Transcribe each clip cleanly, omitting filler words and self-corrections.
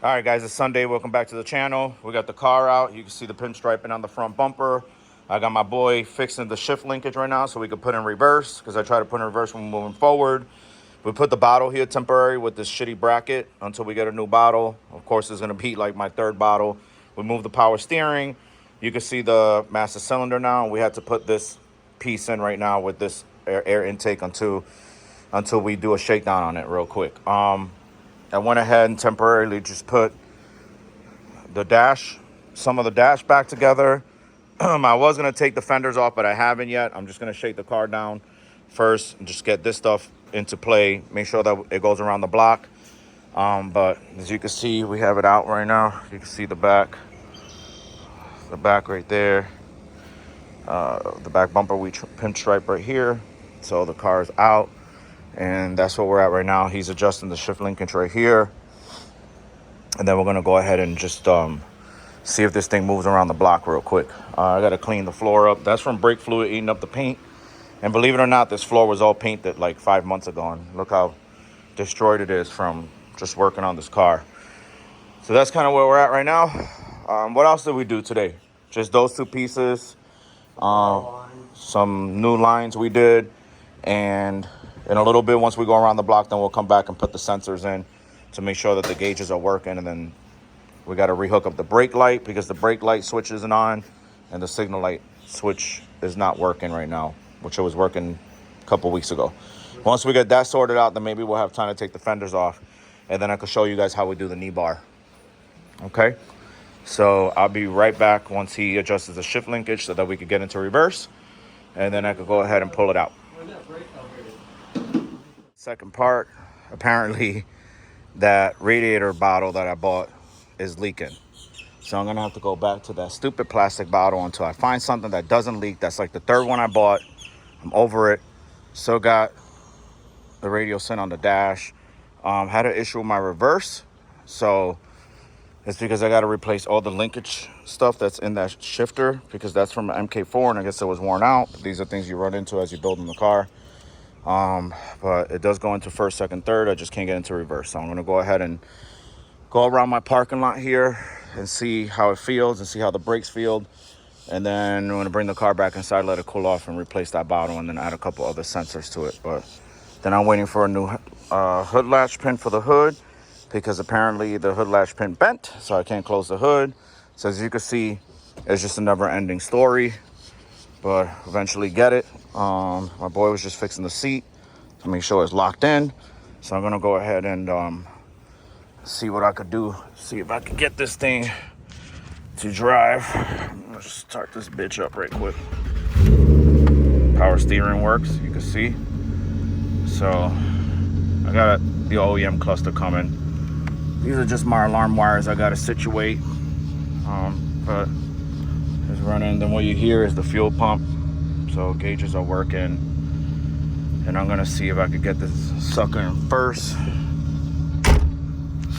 All right, guys, it's Sunday. Welcome back to the channel. We got the car out. You can see the pinstriping on the front bumper. I got my boy fixing the shift linkage right now so we can put in reverse, because I try to put in reverse when we're moving forward. We put the bottle here temporary with this shitty bracket until we get a new bottle. Of course, it's going to be like my third bottle. We moved the power steering. You can see the master cylinder now. We had to put this piece in right now with this air intake until we do a shakedown on it real quick. I went ahead and temporarily just put the dash, some of the dash back together. I was going to take the fenders off, but I haven't yet. I'm just going to shake the car down first and just get this stuff into play. Make sure that it goes around the block. But as you can see, we have it out right now. You can see the back right there. The back bumper, we pinstripe right here. So the car is out. And that's where we're at right now. He's adjusting the shift linkage right here. And then we're going to go ahead and just see if this thing moves around the block real quick. I got to clean the floor up. That's from brake fluid eating up the paint. And believe it or not, this floor was all painted like 5 months ago. And look how destroyed it is from just working on this car. So that's kind of where we're at right now. What else did we do today? Just those two pieces. Some new lines we did. And in a little bit, once we go around the block, then we'll come back and put the sensors in to make sure that the gauges are working. And then we got to rehook up the brake light because the brake light switch isn't on and the signal light switch is not working right now, which it was working a couple weeks ago. Once we get that sorted out, then maybe we'll have time to take the fenders off, and then I can show you guys how we do the knee bar. Okay, so I'll be right back once he adjusts the shift linkage so that we could get into reverse, and then I could go ahead and pull it out. Second part, apparently that radiator bottle that I bought is leaking. So I'm gonna have to go back to that stupid plastic bottle until I find something that doesn't leak. That's like the third one I bought. I'm over it. Still got the radio sent on the dash. Had an issue with my reverse. So it's because I got to replace all the linkage stuff that's in that shifter, because that's from an mk1 and I guess it was worn out. These are things you run into as you're building the car. But it does go into first, second, third. I just can't get into reverse. So I'm going to go ahead and go around my parking lot here and see how it feels and see how the brakes feel. And then I'm going to bring the car back inside, let it cool off, and replace that bottle, and then add a couple other sensors to it. But then I'm waiting for a new hood latch pin for the hood, because apparently the hood latch pin bent, so I can't close the hood. So as you can see, it's just a never-ending story, but eventually get it. My boy was just fixing the seat to make sure it's locked in. So I'm going to go ahead and see what I could do, see if I could get this thing to drive. Let's start this bitch up right quick. Power steering works, you can see. So I got the OEM cluster coming. These are just my alarm wires I gotta situate. But it's running. Then what you hear is the fuel pump. So gauges are working. And I'm gonna see if I could get this sucker in first.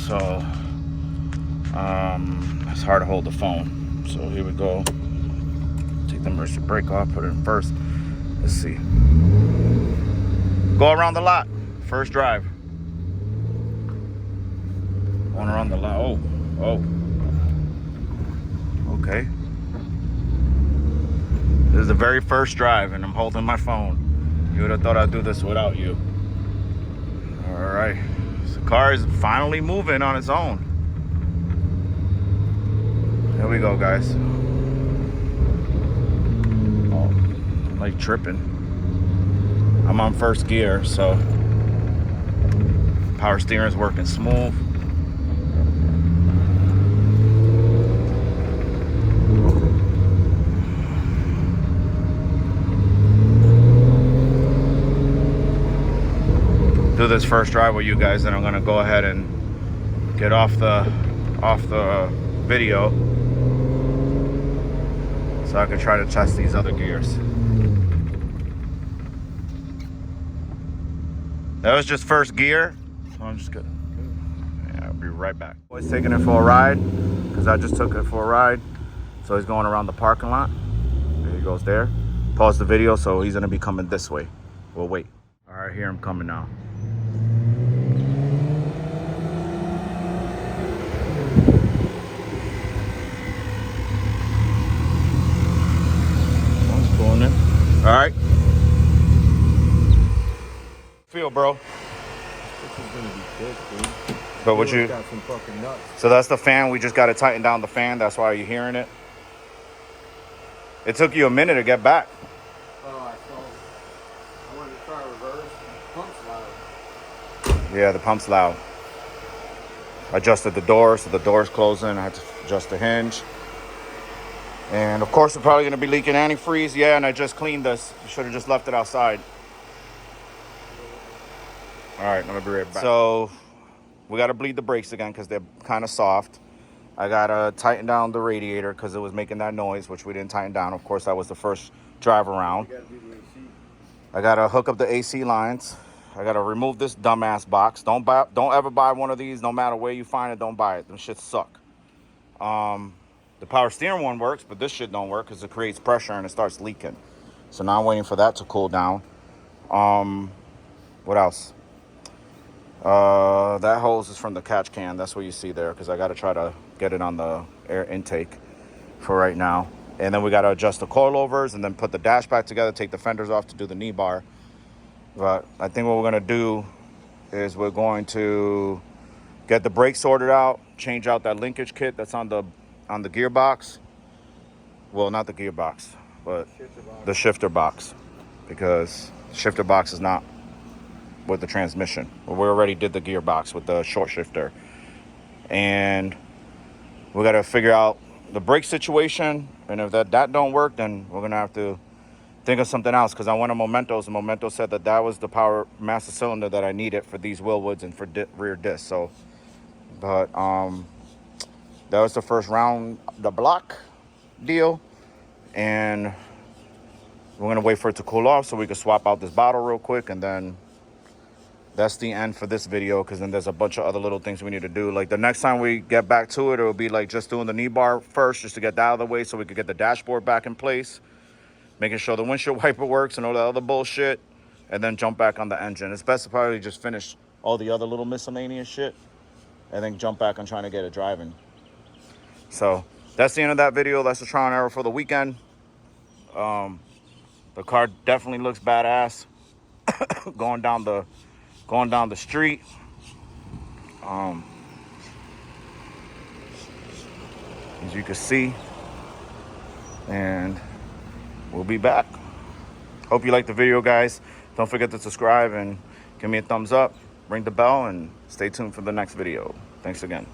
So it's hard to hold the phone. So here we go. Take the emergency brake off, put it in first. Let's see. Go around the lot. First drive. Going around the lot. Oh. Okay. This is the very first drive, and I'm holding my phone. You would have thought I'd do this without you. All right. So the car is finally moving on its own. Here we go, guys. Oh, I'm like tripping. I'm on first gear, so power steering is working smooth. Do this first drive with you guys, then I'm gonna go ahead and get off the video so I can try to test these other gears. That was just first gear, so I'm just gonna, yeah, I'll be right back. Boy's taking it for a ride, because I just took it for a ride. So he's going around the parking lot. There he goes there. Pause the video, so he's gonna be coming this way. We'll wait. All right, here I'm coming now. bro? This is gonna be quick, dude. But what you got some fucking nuts. So that's the fan. We just got to tighten down the fan. That's why you're hearing it. It took you a minute to get back. Oh, I wanted to try reverse. The pump's loud. Yeah, the pump's loud. Adjusted the door, so the door's closing. I had to adjust the hinge. And of course, we're probably going to be leaking antifreeze. Yeah, and I just cleaned this. Should have just left it outside. All right, I'm going to be right back. So we got to bleed the brakes again because they're kind of soft. I got to tighten down the radiator because it was making that noise, which we didn't tighten down. Of course, that was the first drive around. I got to hook up the AC lines. I got to remove this dumbass box. Don't ever buy one of these. No matter where you find it, don't buy it. Them shits suck. The power steering one works, but this shit don't work because it creates pressure and it starts leaking. So now I'm waiting for that to cool down. What else? That hose is from the catch can. That's what you see there because I got to try to get it on the air intake for right now. And then we got to adjust the coilovers and then put the dash back together, take the fenders off to do the knee bar. But I think what we're going to do is we're going to get the brakes sorted out, change out that linkage kit that's on the gearbox. Well, not the gearbox, but the shifter box, because the shifter box is not with the transmission. Well, we already did the gearbox with the short shifter. And we got to figure out the brake situation. And if that don't work, then we're going to have to think of something else, because I went to Momento's and Momento said that was the power master cylinder that I needed for these Willwoods and for rear disc. So, but that was the first round, the block deal, and we're gonna wait for it to cool off so we can swap out this bottle real quick, and then that's the end for this video, because then there's a bunch of other little things we need to do. Like the next time we get back to it, it'll be like just doing the knee bar first, just to get that out of the way so we could get the dashboard back in place, making sure the windshield wiper works and all that other bullshit, and then jump back on the engine. It's best to probably just finish all the other little miscellaneous shit and then jump back on trying to get it driving. So that's the end of that video. That's the trial and error for the weekend. The car definitely looks badass going down the street. As you can see, and we'll be back. Hope you liked the video, guys. Don't forget to subscribe and give me a thumbs up, ring the bell, and stay tuned for the next video. Thanks again.